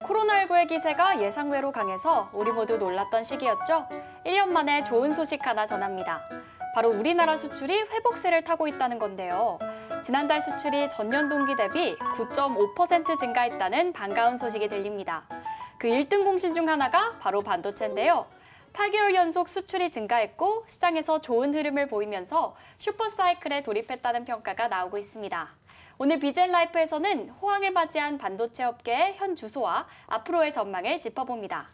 코로나19의 기세가 예상외로 강해서 우리 모두 놀랐던 시기였죠. 1년 만에 좋은 소식 하나 전합니다. 바로 우리나라 수출이 회복세를 타고 있다는 건데요. 지난달 수출이 전년 동기 대비 9.5% 증가했다는 반가운 소식이 들립니다. 그 1등 공신 중 하나가 바로 반도체인데요. 8개월 연속 수출이 증가했고 시장에서 좋은 흐름을 보이면서 슈퍼사이클에 돌입했다는 평가가 나오고 있습니다. 오늘 BGN 라이프에서는 호황을 맞이한 반도체 업계의 현 주소와 앞으로의 전망을 짚어봅니다.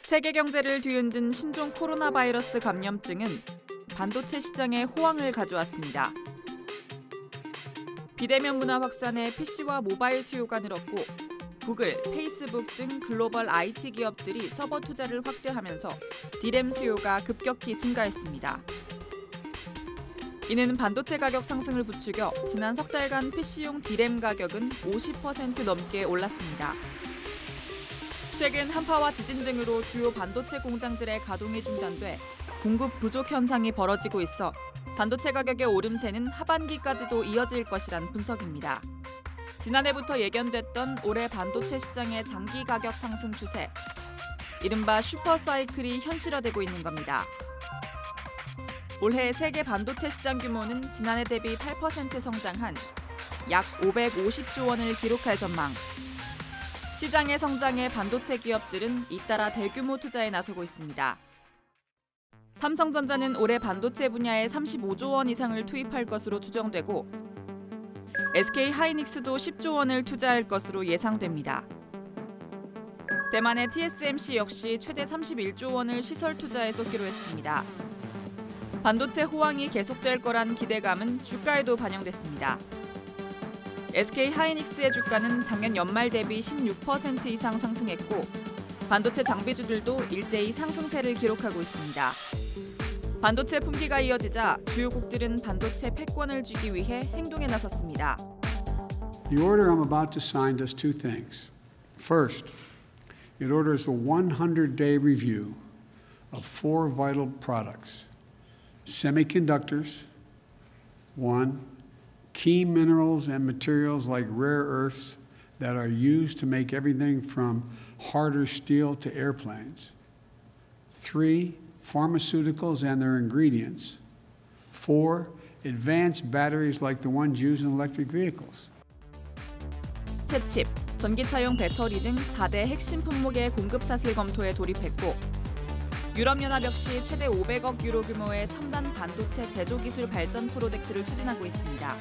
세계 경제를 뒤흔든 신종 코로나 바이러스 감염증은 반도체 시장에 호황을 가져왔습니다. 비대면 문화 확산에 PC와 모바일 수요가 늘었고 구글, 페이스북 등 글로벌 IT 기업들이 서버 투자를 확대하면서 D램 수요가 급격히 증가했습니다. 이는 반도체 가격 상승을 부추겨 지난 석 달간 PC용 D램 가격은 50% 넘게 올랐습니다. 최근 한파와 지진 등으로 주요 반도체 공장들의 가동이 중단돼 공급 부족 현상이 벌어지고 있어 반도체 가격의 오름세는 하반기까지도 이어질 것이란 분석입니다. 지난해부터 예견됐던 올해 반도체 시장의 장기 가격 상승 추세, 이른바 슈퍼사이클이 현실화되고 있는 겁니다. 올해 세계 반도체 시장 규모는 지난해 대비 8% 성장한 약 550조 원을 기록할 전망. 시장의 성장에 반도체 기업들은 잇따라 대규모 투자에 나서고 있습니다. 삼성전자는 올해 반도체 분야에 35조 원 이상을 투입할 것으로 추정되고 SK하이닉스도 10조 원을 투자할 것으로 예상됩니다. 대만의 TSMC 역시 최대 31조 원을 시설 투자에 쏟기로 했습니다. 반도체 호황이 계속될 거란 기대감은 주가에도 반영됐습니다. SK하이닉스의 주가는 작년 연말 대비 16% 이상 상승했고 반도체 장비주들도 일제히 상승세를 기록하고 있습니다. 반도체 품귀가 이어지자 주요국들은 반도체 패권을 쥐기 위해 행동에 나섰습니다. The order I'm about to sign does two things. First, it orders a 100-day review of four vital products. Semiconductors, one. Key minerals and materials like rare earths that are used to make everything from harder steel to airplanes. 3. Pharmaceuticals and their ingredients. 4. Advanced batteries like the ones used in electric vehicles. 채칩, 전기차용 배터리 등 4대 핵심 품목의 공급 사슬 검토에 돌입했고 유럽연합 역시 최대 500억 유로 규모의 첨단 반도체 제조 기술 발전 프로젝트를 추진하고 있습니다.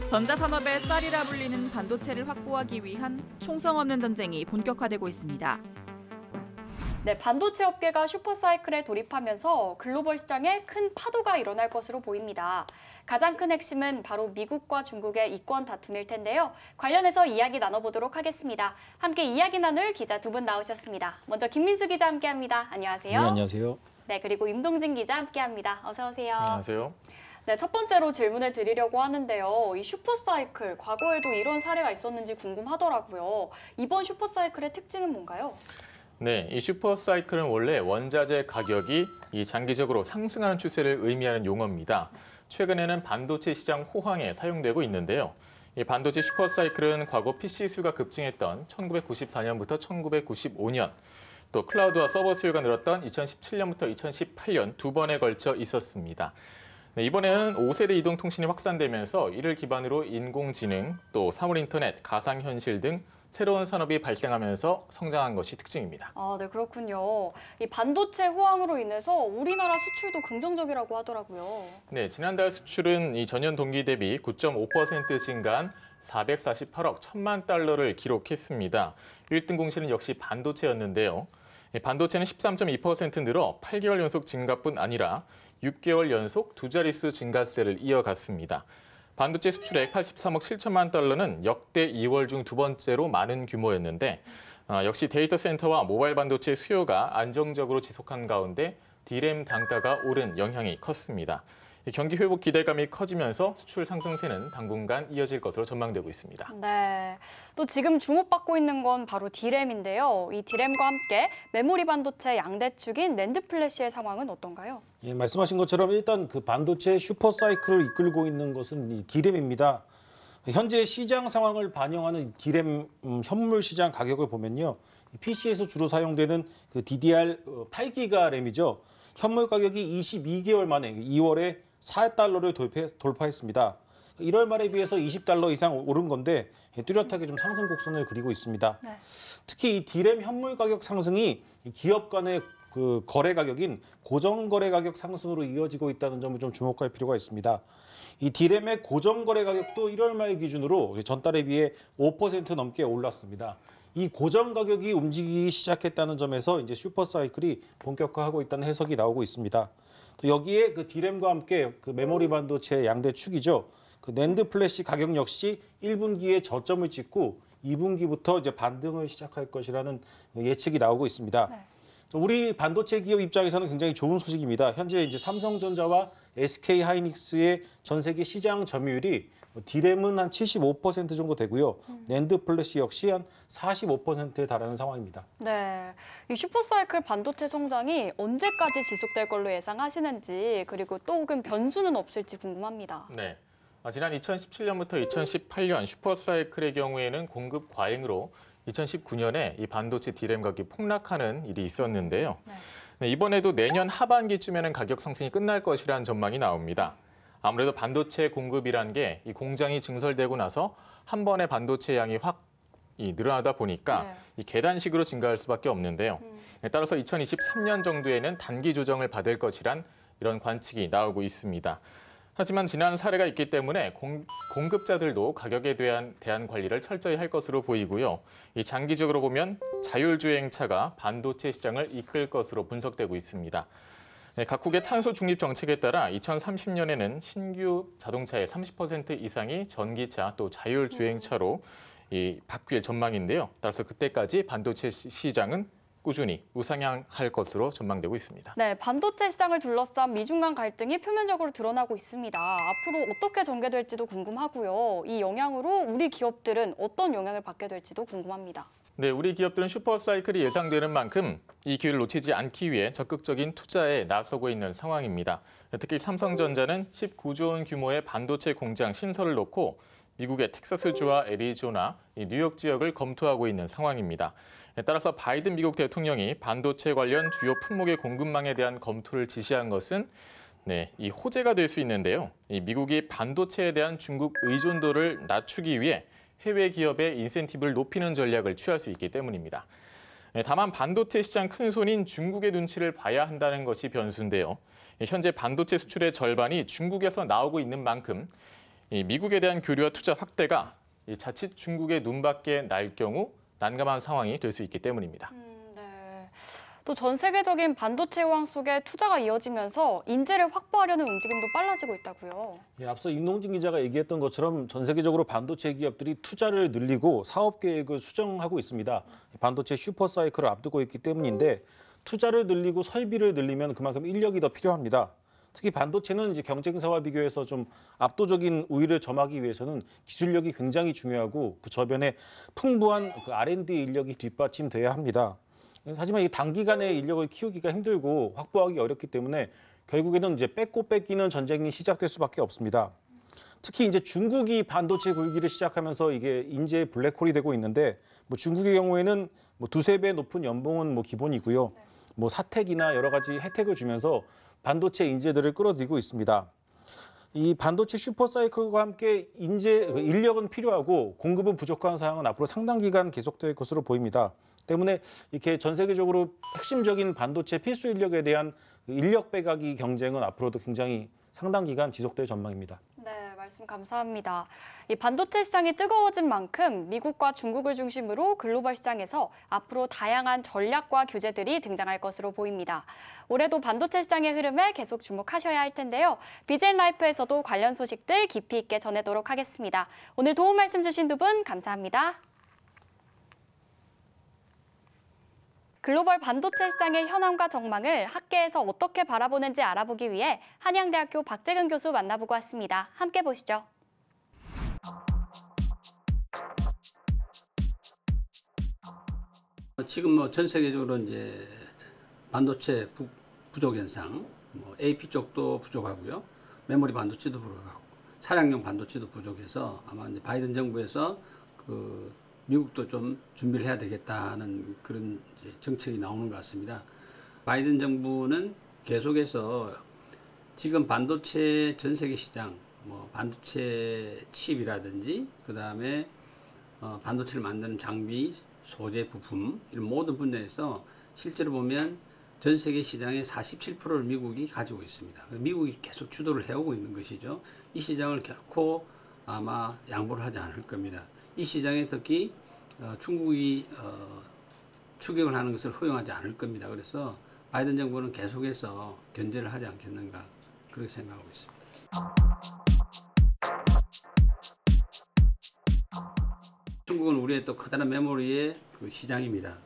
전자산업의 쌀이라 불리는 반도체를 확보하기 위한 총성 없는 전쟁이 본격화되고 있습니다. 네, 반도체 업계가 슈퍼사이클에 돌입하면서 글로벌 시장에 큰 파도가 일어날 것으로 보입니다. 가장 큰 핵심은 바로 미국과 중국의 이권 다툼일 텐데요. 관련해서 이야기 나눠보도록 하겠습니다. 함께 이야기 나눌 기자 두 분 나오셨습니다. 먼저 김민수 기자 함께합니다. 안녕하세요. 네, 안녕하세요. 네, 그리고 임동진 기자 함께합니다. 어서 오세요. 안녕하세요. 네, 첫 번째로 질문을 드리려고 하는데요. 이 슈퍼사이클, 과거에도 이런 사례가 있었는지 궁금하더라고요. 이번 슈퍼사이클의 특징은 뭔가요? 네, 이 슈퍼사이클은 원래 원자재 가격이 장기적으로 상승하는 추세를 의미하는 용어입니다. 최근에는 반도체 시장 호황에 사용되고 있는데요. 이 반도체 슈퍼사이클은 과거 PC 수요가 급증했던 1994년부터 1995년, 또 클라우드와 서버 수요가 늘었던 2017년부터 2018년 두 번에 걸쳐 있었습니다. 네, 이번에는 5세대 이동통신이 확산되면서 이를 기반으로 인공지능, 또 사물 인터넷, 가상현실 등 새로운 산업이 발생하면서 성장한 것이 특징입니다. 아, 네, 그렇군요. 이 반도체 호황으로 인해서 우리나라 수출도 긍정적이라고 하더라고요. 네, 지난달 수출은 이 전년 동기 대비 9.5% 증가한 448억 1천만 달러를 기록했습니다. 1등 공신은 역시 반도체였는데요. 반도체는 13.2% 늘어 8개월 연속 증가뿐 아니라 6개월 연속 두 자릿수 증가세를 이어갔습니다. 반도체 수출액 83억 7천만 달러는 역대 2월 중 두 번째로 많은 규모였는데 역시 데이터 센터와 모바일 반도체 수요가 안정적으로 지속한 가운데 D램 단가가 오른 영향이 컸습니다. 경기 회복 기대감이 커지면서 수출 상승세는 당분간 이어질 것으로 전망되고 있습니다. 네, 또 지금 주목받고 있는 건 바로 D램인데요. 이 D램과 함께 메모리 반도체 양대축인 낸드 플래시의 상황은 어떤가요? 예, 말씀하신 것처럼 일단 그 반도체 슈퍼 사이클을 이끌고 있는 것은 이 D램입니다. 현재 시장 상황을 반영하는 D램 현물 시장 가격을 보면요. PC에서 주로 사용되는 그 DDR 8기가 램이죠. 현물 가격이 22개월 만에 2월에 4달러를 돌파했습니다. 1월 말에 비해서 20달러 이상 오른 건데 뚜렷하게 좀 상승 곡선을 그리고 있습니다. 네. 특히 이 D램 현물 가격 상승이 기업 간의 그 거래 가격인 고정 거래 가격 상승으로 이어지고 있다는 점을 좀 주목할 필요가 있습니다. 이 D램의 고정 거래 가격도 1월 말 기준으로 전달에 비해 5% 넘게 올랐습니다. 이 고정 가격이 움직이기 시작했다는 점에서 이제 슈퍼 사이클이 본격화하고 있다는 해석이 나오고 있습니다. 또 여기에 그 D램과 함께 그 메모리 반도체의 양대 축이죠. 그 낸드 플래시 가격 역시 1분기에 저점을 찍고 2분기부터 이제 반등을 시작할 것이라는 예측이 나오고 있습니다. 네. 우리 반도체 기업 입장에서는 굉장히 좋은 소식입니다. 현재 이제 삼성전자와 SK 하이닉스의 전 세계 시장 점유율이 D램은 한 75% 정도 되고요. 낸드 플래시 역시 한 45%에 달하는 상황입니다. 네, 이 슈퍼사이클 반도체 성장이 언제까지 지속될 걸로 예상하시는지 그리고 또 혹은 변수는 없을지 궁금합니다. 네. 지난 2017년부터 2018년 슈퍼사이클의 경우에는 공급 과잉으로 2019년에 이 반도체 D램 가격이 폭락하는 일이 있었는데요. 네, 이번에도 내년 하반기쯤에는 가격 상승이 끝날 것이라는 전망이 나옵니다. 아무래도 반도체 공급이란 게 이 공장이 증설되고 나서 한 번에 반도체 양이 확 늘어나다 보니까 이 계단식으로 증가할 수밖에 없는데요. 따라서 2023년 정도에는 단기 조정을 받을 것이란 이런 관측이 나오고 있습니다. 하지만 지난 사례가 있기 때문에 공급자들도 가격에 대한 관리를 철저히 할 것으로 보이고요. 이 장기적으로 보면 자율주행차가 반도체 시장을 이끌 것으로 분석되고 있습니다. 네, 각국의 탄소 중립 정책에 따라 2030년에는 신규 자동차의 30% 이상이 전기차 또 자율주행차로 바뀔 전망인데요. 따라서 그때까지 반도체 시장은 꾸준히 우상향할 것으로 전망되고 있습니다. 네, 반도체 시장을 둘러싼 미중 간 갈등이 표면적으로 드러나고 있습니다. 앞으로 어떻게 전개될지도 궁금하고요. 이 영향으로 우리 기업들은 어떤 영향을 받게 될지도 궁금합니다. 네, 우리 기업들은 슈퍼사이클이 예상되는 만큼 이 기회를 놓치지 않기 위해 적극적인 투자에 나서고 있는 상황입니다. 특히 삼성전자는 19조 원 규모의 반도체 공장 신설을 놓고 미국의 텍사스주와 애리조나, 뉴욕 지역을 검토하고 있는 상황입니다. 따라서 바이든 미국 대통령이 반도체 관련 주요 품목의 공급망에 대한 검토를 지시한 것은 이 호재가 될 수 있는데요. 미국이 반도체에 대한 중국 의존도를 낮추기 위해 해외 기업의 인센티브를 높이는 전략을 취할 수 있기 때문입니다. 다만 반도체 시장 큰손인 중국의 눈치를 봐야 한다는 것이 변수인데요. 현재 반도체 수출의 절반이 중국에서 나오고 있는 만큼 미국에 대한 교류와 투자 확대가 자칫 중국의 눈밖에 날 경우 난감한 상황이 될 수 있기 때문입니다. 네. 또 전 세계적인 반도체 호황 속에 투자가 이어지면서 인재를 확보하려는 움직임도 빨라지고 있다고요. 예, 앞서 임농진 기자가 얘기했던 것처럼 전 세계적으로 반도체 기업들이 투자를 늘리고 사업 계획을 수정하고 있습니다. 반도체 슈퍼 사이클을 앞두고 있기 때문인데 투자를 늘리고 설비를 늘리면 그만큼 인력이 더 필요합니다. 특히 반도체는 이제 경쟁사와 비교해서 좀 압도적인 우위를 점하기 위해서는 기술력이 굉장히 중요하고 그 저변에 풍부한 그 R&D 인력이 뒷받침돼야 합니다. 하지만 이 단기간에 인력을 키우기가 힘들고 확보하기 어렵기 때문에 결국에는 이제 뺏고 뺏기는 전쟁이 시작될 수밖에 없습니다. 특히 이제 중국이 반도체 굴기를 시작하면서 이게 인재의 블랙홀이 되고 있는데 중국의 경우에는 두세 배 높은 연봉은 기본이고요. 사택이나 여러 가지 혜택을 주면서 반도체 인재들을 끌어들이고 있습니다. 이 반도체 슈퍼사이클과 함께 인력은 필요하고 공급은 부족한 상황은 앞으로 상당 기간 계속될 것으로 보입니다. 때문에 이렇게 전 세계적으로 핵심적인 반도체 필수 인력에 대한 인력 빼가기 경쟁은 앞으로도 굉장히 상당 기간 지속될 전망입니다. 네, 말씀 감사합니다. 이 반도체 시장이 뜨거워진 만큼 미국과 중국을 중심으로 글로벌 시장에서 앞으로 다양한 전략과 규제들이 등장할 것으로 보입니다. 올해도 반도체 시장의 흐름에 계속 주목하셔야 할 텐데요. BGN 라이프에서도 관련 소식들 깊이 있게 전해도록 하겠습니다. 오늘 도움 말씀 주신 두 분 감사합니다. 글로벌 반도체 시장의 현황과 전망을 학계에서 어떻게 바라보는지 알아보기 위해 한양대학교 박재근 교수 만나보고 왔습니다. 함께 보시죠. 지금 전 세계적으로 이제 반도체 부족 현상, AP 쪽도 부족하고요, 메모리 반도체도 부족하고, 차량용 반도체도 부족해서 아마 이제 바이든 정부에서 미국도 좀 준비를 해야 되겠다는 그런 이제 정책이 나오는 것 같습니다. 바이든 정부는 계속해서 지금 반도체 전 세계 시장, 반도체 칩이라든지 그 다음에 반도체를 만드는 장비, 소재, 부품 이런 모든 분야에서 실제로 보면 전 세계 시장의 47%를 미국이 가지고 있습니다. 미국이 계속 주도를 해오고 있는 것이죠. 이 시장을 결코 아마 양보를 하지 않을 겁니다. 이 시장에 특히 중국이 추격을 하는 것을 허용하지 않을 겁니다. 그래서 바이든 정부는 계속해서 견제를 하지 않겠는가 그렇게 생각하고 있습니다. 중국은 우리의 또 커다란 메모리의 시장입니다.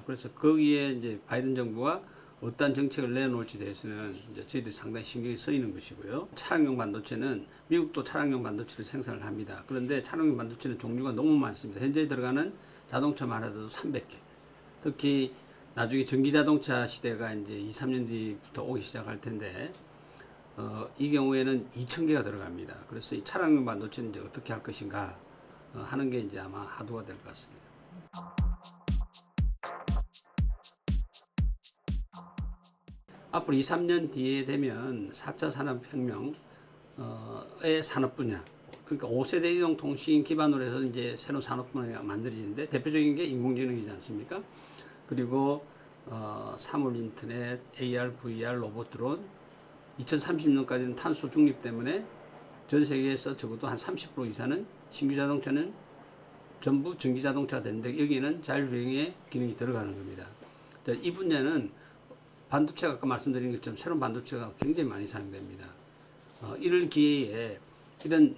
그래서 거기에 이제 바이든 정부가 어떤 정책을 내놓을지 대해서는 이제 저희들이 상당히 신경이 쓰이는 것이고요. 차량용 반도체는 미국도 차량용 반도체를 생산을 합니다. 그런데 차량용 반도체는 종류가 너무 많습니다. 현재 들어가는 자동차만 하더라도 300개. 특히 나중에 전기자동차 시대가 이제 2, 3년 뒤부터 오기 시작할 텐데 이 경우에는 2,000개가 들어갑니다. 그래서 이 차량용 반도체는 이제 어떻게 할 것인가 하는 게 이제 아마 화두가 될 것 같습니다. 앞으로 2, 3년 뒤에 되면 4차 산업혁명의 산업 분야, 그러니까 5세대 이동통신 기반으로 해서 이제 새로운 산업 분야가 만들어지는데 대표적인 게 인공지능이지 않습니까? 그리고 사물 인터넷, AR, VR, 로봇 드론, 2030년까지는 탄소 중립 때문에 전 세계에서 적어도 한 30% 이상은 신규 자동차는 전부 전기 자동차가 되는데 여기에는 자율주행의 기능이 들어가는 겁니다. 자, 이 분야는 반도체가 아까 말씀드린 것처럼 새로운 반도체가 굉장히 많이 사용됩니다. 이럴 기회에 이런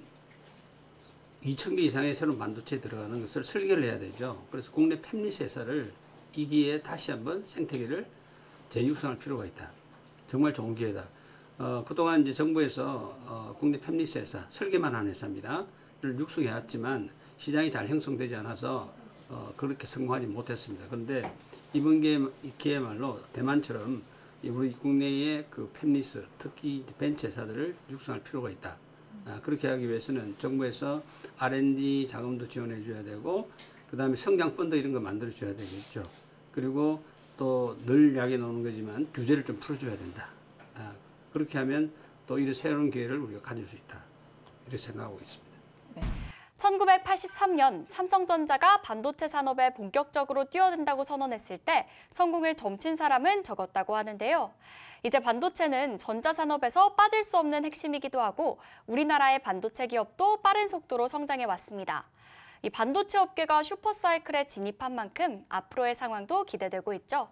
2,000개 이상의 새로운 반도체에 들어가는 것을 설계를 해야 되죠. 그래서 국내 팹리스 회사를 이 기회에 다시 한번 생태계를 재육성할 필요가 있다. 정말 좋은 기회다. 그동안 이제 정부에서 국내 팹리스 회사, 설계만 한 회사입니다. 를 육성해왔지만 시장이 잘 형성되지 않아서 그렇게 성공하지 못했습니다. 그런데 이번 기회야말로 대만처럼 우리 국내의 팹리스, 특히 벤처 회사들을 육성할 필요가 있다. 그렇게 하기 위해서는 정부에서 R&D 자금도 지원해 줘야 되고, 그 다음에 성장 펀드 이런 거 만들어 줘야 되겠죠. 그리고 또 늘 이야기 나오는 거지만 규제를 좀 풀어줘야 된다. 그렇게 하면 또 이런 새로운 기회를 우리가 가질 수 있다. 이렇게 생각하고 있습니다. 1983년 삼성전자가 반도체 산업에 본격적으로 뛰어든다고 선언했을 때 성공을 점친 사람은 적었다고 하는데요. 이제 반도체는 전자산업에서 빠질 수 없는 핵심이기도 하고 우리나라의 반도체 기업도 빠른 속도로 성장해 왔습니다. 이 반도체 업계가 슈퍼사이클에 진입한 만큼 앞으로의 상황도 기대되고 있죠.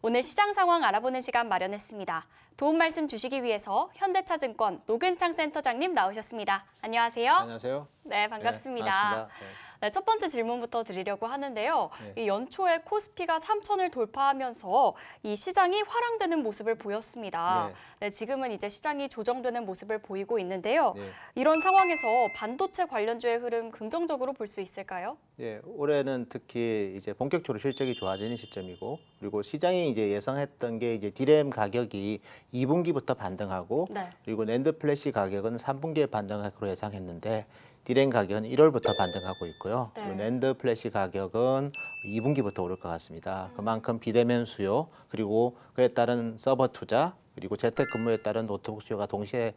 오늘 시장 상황 알아보는 시간 마련했습니다. 도움 말씀 주시기 위해서 현대차증권 노근창 센터장님 나오셨습니다. 안녕하세요. 안녕하세요. 네, 반갑습니다. 네, 반갑습니다. 네, 첫 번째 질문부터 드리려고 하는데요. 네. 이 연초에 코스피가 3,000을 돌파하면서 이 시장이 화랑되는 모습을 보였습니다. 네. 네, 지금은 이제 시장이 조정되는 모습을 보이고 있는데요. 네. 이런 상황에서 반도체 관련주의 흐름 긍정적으로 볼 수 있을까요? 예, 올해는 특히 이제 본격적으로 실적이 좋아지는 시점이고, 그리고 시장이 이제 예상했던 게 이제 디램 가격이 2분기부터 반등하고, 네. 그리고 낸드 플래시 가격은 3분기에 반등할 거로 예상했는데, 디램 가격은 1월부터 반등하고 있고요. 네. 그리고 낸드 플래시 가격은 2분기부터 오를 것 같습니다. 그만큼 비대면 수요, 그리고 그에 따른 서버 투자, 그리고 재택근무에 따른 노트북 수요가 동시에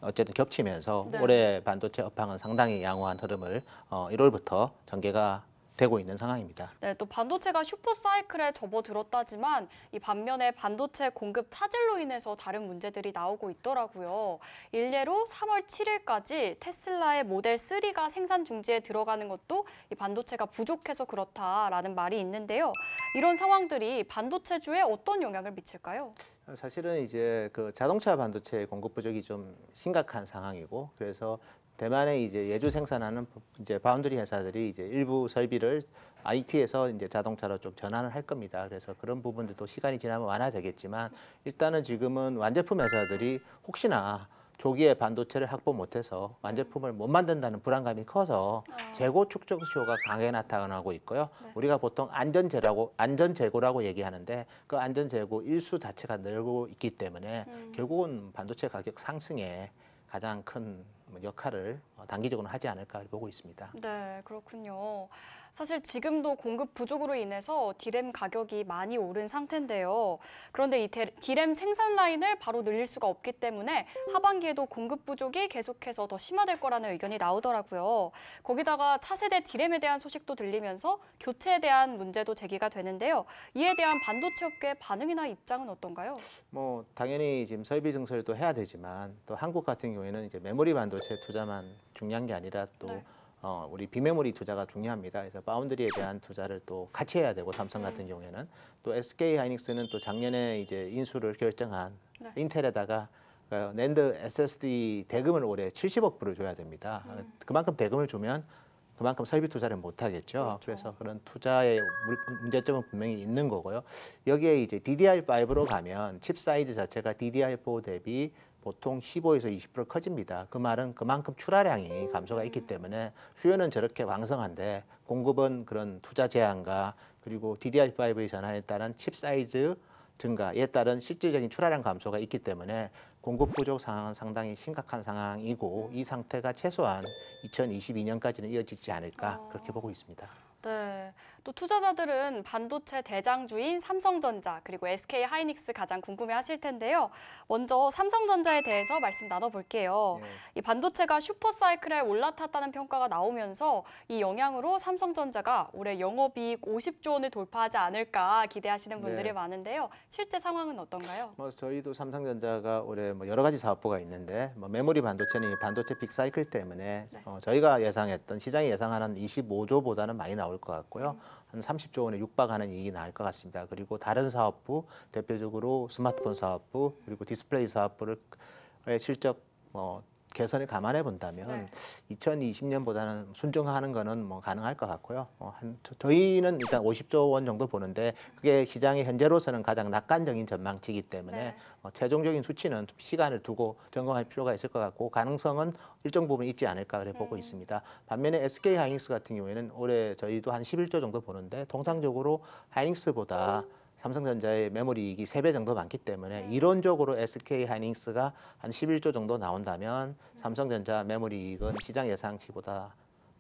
어쨌든 겹치면서 네. 올해 반도체 업황은 상당히 양호한 흐름을 1월부터 전개가 되고 있는 상황입니다. 네, 또 반도체가 슈퍼사이클에 접어들었다지만 이 반면에 반도체 공급 차질로 인해서 다른 문제들이 나오고 있더라고요. 일례로 3월 7일까지 테슬라의 모델 3가 생산 중지에 들어가는 것도 이 반도체가 부족해서 그렇다라는 말이 있는데요. 이런 상황들이 반도체주에 어떤 영향을 미칠까요? 사실은 이제 그 자동차 반도체 공급 부족이 좀 심각한 상황이고, 그래서 대만에 이제 예주 생산하는 이제 바운드리 회사들이 이제 일부 설비를 IT에서 이제 자동차로 좀 전환을 할 겁니다. 그래서 그런 부분들도 시간이 지나면 완화되겠지만, 일단은 지금은 완제품 회사들이 혹시나 조기에 반도체를 확보 못해서 완제품을 못 만든다는 불안감이 커서 재고 축적 수요가 강하게 나타나고 있고요. 우리가 보통 안전재고라고 얘기하는데, 그 안전재고 일수 자체가 늘고 있기 때문에 결국은 반도체 가격 상승에 가장 큰 역할을 단기적으로 하지 않을까 보고 있습니다. 네, 그렇군요. 사실 지금도 공급 부족으로 인해서 디램 가격이 많이 오른 상태인데요. 그런데 이 디램 생산 라인을 바로 늘릴 수가 없기 때문에 하반기에도 공급 부족이 계속해서 더 심화될 거라는 의견이 나오더라고요. 거기다가 차세대 디램에 대한 소식도 들리면서 교체에 대한 문제도 제기가 되는데요. 이에 대한 반도체 업계의 반응이나 입장은 어떤가요? 뭐 당연히 지금 설비 증설도 해야 되지만, 또 한국 같은 경우에는 이제 메모리 반도체 투자만 중요한 게 아니라 또 네. 우리 비메모리 투자가 중요합니다. 그래서 바운드리에 대한 투자를 또 같이 해야 되고, 삼성 같은 경우에는 또 SK 하이닉스는 또 작년에 이제 인수를 결정한 네. 인텔에다가 낸드 SSD 대금을 올해 70억 불을 줘야 됩니다. 그만큼 대금을 주면 그만큼 설비 투자를 못 하겠죠. 그래서 그런 투자의 문제점은 분명히 있는 거고요. 여기에 이제 DDR5로 가면 칩 사이즈 자체가 DDR4 대비 보통 15에서 20% 커집니다. 그 말은 그만큼 출하량이 감소가 있기 때문에 수요는 저렇게 왕성한데 공급은 그런 투자 제한과 그리고 DDR5의 전환에 따른 칩 사이즈 증가에 따른 실질적인 출하량 감소가 있기 때문에 공급 부족 상황은 상당히 심각한 상황이고, 이 상태가 최소한 2022년까지는 이어지지 않을까 그렇게 보고 있습니다. 네, 또 투자자들은 반도체 대장주인 삼성전자 그리고 SK 하이닉스 가장 궁금해하실 텐데요. 먼저 삼성전자에 대해서 말씀 나눠볼게요. 네. 이 반도체가 슈퍼사이클에 올라탔다는 평가가 나오면서 이 영향으로 삼성전자가 올해 영업이익 50조 원을 돌파하지 않을까 기대하시는 분들이 네. 많은데요. 실제 상황은 어떤가요? 뭐 저희도 삼성전자가 올해 뭐 여러 가지 사업부가 있는데, 뭐 메모리 반도체는 이 반도체 빅사이클 때문에 저희가 예상했던 시장이 예상하는 25조보다는 많이 나올 것 같고요. 한 30조 원에 육박하는 이익이 나올 것 같습니다. 그리고 다른 사업부, 대표적으로 스마트폰 사업부 그리고 디스플레이 사업부를 실적 개선을 감안해 본다면 2020년보다는 순정하는 거는 뭐 가능할 것 같고요. 저희는 일단 50조 원 정도 보는데, 그게 시장의 현재로서는 가장 낙관적인 전망치이기 때문에 최종적인 수치는 좀 시간을 두고 점검할 필요가 있을 것 같고, 가능성은 일정 부분 있지 않을까 그래 보고 있습니다. 반면에 SK 하이닉스 같은 경우에는 올해 저희도 한 11조 정도 보는데, 통상적으로 하이닉스보다 삼성전자의 메모리 이익이 3배 정도 많기 때문에 이론적으로 SK 하이닉스가 한 11조 정도 나온다면 삼성전자 메모리 이익은 시장 예상치보다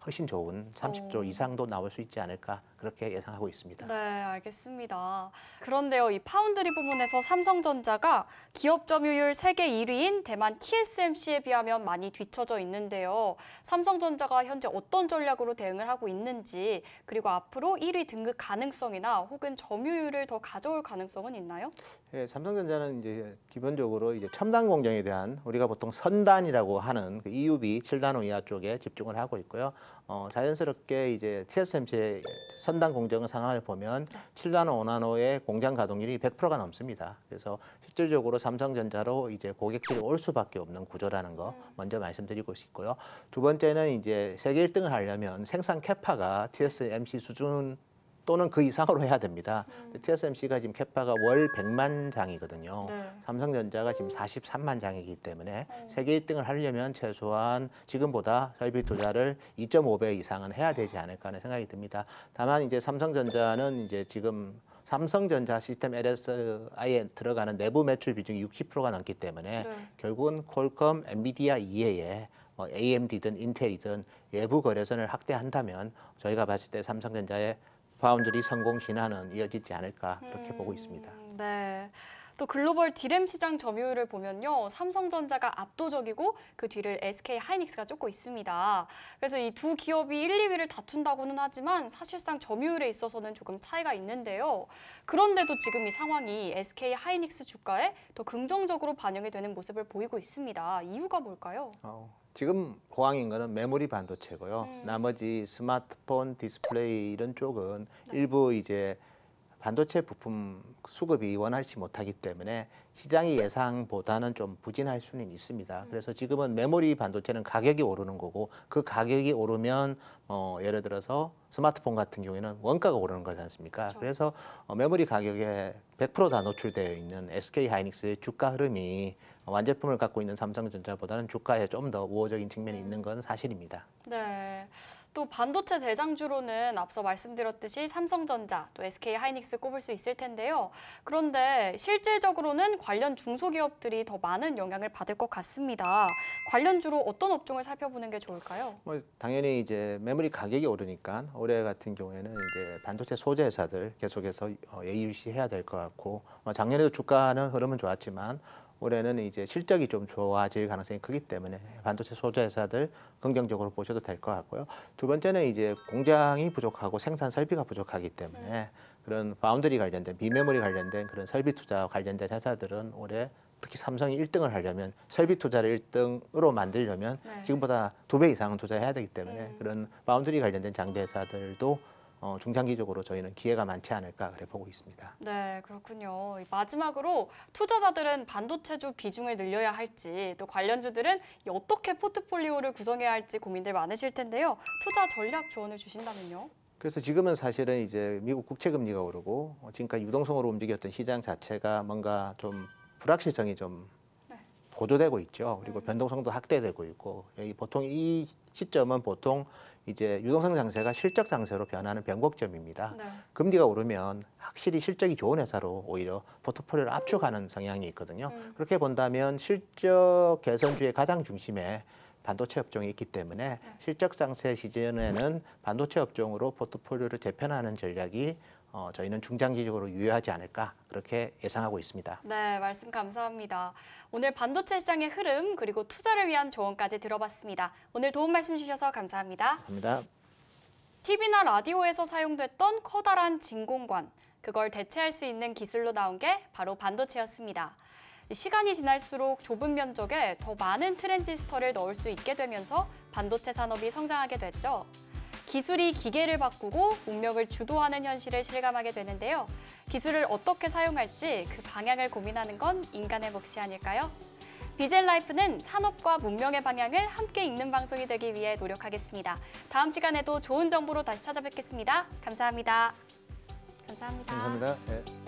훨씬 좋은 30조 이상도 나올 수 있지 않을까 그렇게 예상하고 있습니다. 네, 알겠습니다. 그런데요, 이 파운드리 부문에서 삼성전자가 기업 점유율 세계 1위인 대만 TSMC에 비하면 많이 뒤처져 있는데요. 삼성전자가 현재 어떤 전략으로 대응을 하고 있는지, 그리고 앞으로 1위 등극 가능성이나 혹은 점유율을 더 가져올 가능성은 있나요? 예, 삼성전자는 이제 기본적으로 이제 첨단 공정에 대한, 우리가 보통 선단이라고 하는 그 EUV 7나노 이하 쪽에 집중을 하고 있고요. 자연스럽게 이제 TSMC의 선단 공정 상황을 보면 7나노, 5나노의 공장 가동률이 100%가 넘습니다. 그래서 실질적으로 삼성전자로 이제 고객들이 올 수밖에 없는 구조라는 거 먼저 말씀드리고 싶고요. 두 번째는 이제 세계 1등을 하려면 생산 캐파가 TSMC 수준 또는 그 이상으로 해야 됩니다. TSMC가 지금 캐파가 월 100만 장이거든요. 삼성전자가 지금 43만 장이기 때문에 세계 1등을 하려면 최소한 지금보다 설비 투자를 2.5배 이상은 해야 되지 않을까 하는 생각이 듭니다. 다만 이제 삼성전자는 이제 지금 삼성전자 시스템 LSI에 들어가는 내부 매출 비중이 60%가 넘기 때문에 결국은 퀄컴, 엔비디아 이외에 AMD든 인텔이든 외부 거래선을 확대한다면 저희가 봤을 때 삼성전자의 파운드리 성공 신화는 이어지지 않을까 그렇게 보고 있습니다. 네. 또 글로벌 디램 시장 점유율을 보면요. 삼성전자가 압도적이고 그 뒤를 SK 하이닉스가 쫓고 있습니다. 그래서 이 두 기업이 1, 2위를 다툰다고는 하지만 사실상 점유율에 있어서는 조금 차이가 있는데요. 그런데도 지금 이 상황이 SK 하이닉스 주가에 더 긍정적으로 반영이 되는 모습을 보이고 있습니다. 이유가 뭘까요? 지금 호황인 거는 메모리 반도체고요. 나머지 스마트폰, 디스플레이 이런 쪽은 일부 이제 반도체 부품 수급이 원활치 못하기 때문에 시장의 예상보다는 좀 부진할 수는 있습니다. 그래서 지금은 메모리 반도체는 가격이 오르는 거고 그 가격이 오르면 예를 들어서 스마트폰 같은 경우에는 원가가 오르는 거지 않습니까? 그렇죠. 그래서 메모리 가격에 100% 다 노출되어 있는 SK 하이닉스의 주가 흐름이 완제품을 갖고 있는 삼성전자보다는 주가에 좀 더 우호적인 측면이 있는 건 사실입니다. 네. 또 반도체 대장주로는 앞서 말씀드렸듯이 삼성전자, 또 SK 하이닉스 꼽을 수 있을 텐데요. 그런데 실질적으로는 관련 중소기업들이 더 많은 영향을 받을 것 같습니다. 관련주로 어떤 업종을 살펴보는 게 좋을까요? 당연히 이제 메모리 가격이 오르니까 올해 같은 경우에는 이제 반도체 소재 회사들 계속해서 예의주시해야 될 것 같고 작년에도 주가는 흐름은 좋았지만 올해는 이제 실적이 좀 좋아질 가능성이 크기 때문에 반도체 소재 회사들 긍정적으로 보셔도 될 것 같고요. 두 번째는 이제 공장이 부족하고 생산 설비가 부족하기 때문에 그런 파운드리 관련된 비메모리 관련된 그런 설비 투자와 관련된 회사들은 올해 특히 삼성이 1등을 하려면 설비 투자를 1등으로 만들려면 지금보다 2배 이상은 투자해야 되기 때문에 그런 파운드리 관련된 장비 회사들도 중장기적으로 저희는 기회가 많지 않을까 그래 보고 있습니다. 네, 그렇군요. 마지막으로 투자자들은 반도체주 비중을 늘려야 할지 또 관련주들은 어떻게 포트폴리오를 구성해야 할지 고민들 많으실 텐데요. 투자 전략 조언을 주신다면요? 그래서 지금은 사실은 이제 미국 국채 금리가 오르고 지금까지 유동성으로 움직였던 시장 자체가 뭔가 좀 불확실성이 좀 고조되고 있죠. 그리고 변동성도 확대되고 있고 보통 이 시점은 보통 이제 유동성 장세가 실적 장세로 변하는 변곡점입니다. 금리가 오르면 확실히 실적이 좋은 회사로 오히려 포트폴리오를 압축하는 성향이 있거든요. 그렇게 본다면 실적 개선주의 가장 중심에 반도체 업종이 있기 때문에 실적 장세 시즌에는 반도체 업종으로 포트폴리오를 재편하는 전략이 저희는 중장기적으로 유효하지 않을까 그렇게 예상하고 있습니다. 네, 말씀 감사합니다. 오늘 반도체 시장의 흐름 그리고 투자를 위한 조언까지 들어봤습니다. 오늘 도움 말씀 주셔서 감사합니다. 감사합니다. TV나 라디오에서 사용됐던 커다란 진공관, 그걸 대체할 수 있는 기술로 나온 게 바로 반도체였습니다. 시간이 지날수록 좁은 면적에 더 많은 트랜지스터를 넣을 수 있게 되면서 반도체 산업이 성장하게 됐죠. 기술이 기계를 바꾸고 문명을 주도하는 현실을 실감하게 되는데요. 기술을 어떻게 사용할지 그 방향을 고민하는 건 인간의 몫이 아닐까요? BJ 라이프는 산업과 문명의 방향을 함께 읽는 방송이 되기 위해 노력하겠습니다. 다음 시간에도 좋은 정보로 다시 찾아뵙겠습니다. 감사합니다. 감사합니다. 감사합니다. 네.